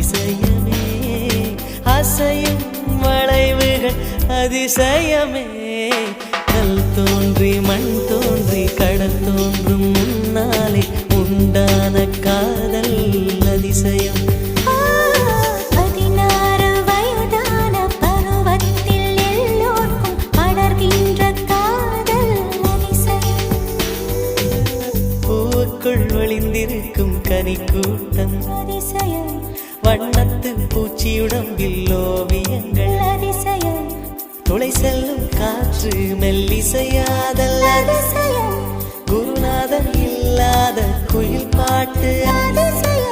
அதிசயமே அசையும் வளைவுகள் அதிசயமே கல் தோன்றி மண் தோன்றி கடல் தோன்றும் முன்னாலே உண்டான காதல் அதிசயம். 16 வயதான பருவத்தில் எல்லோருக்கும் படர்கின்ற காதல் அதிசயம். பூவுக்குள் ஒளிந்திருக்கும் கனிக்கூட்டம் அதிசயம் வண்ணத்து பூச்சியுடம்பில் ஓவியங்கள் அதிசயம் துளை செல்லும் காற்று மெல்லிசையாதல் அதிசயம் குருநாதன் இல்லாத குயில் பாட்டு அதிசயம்.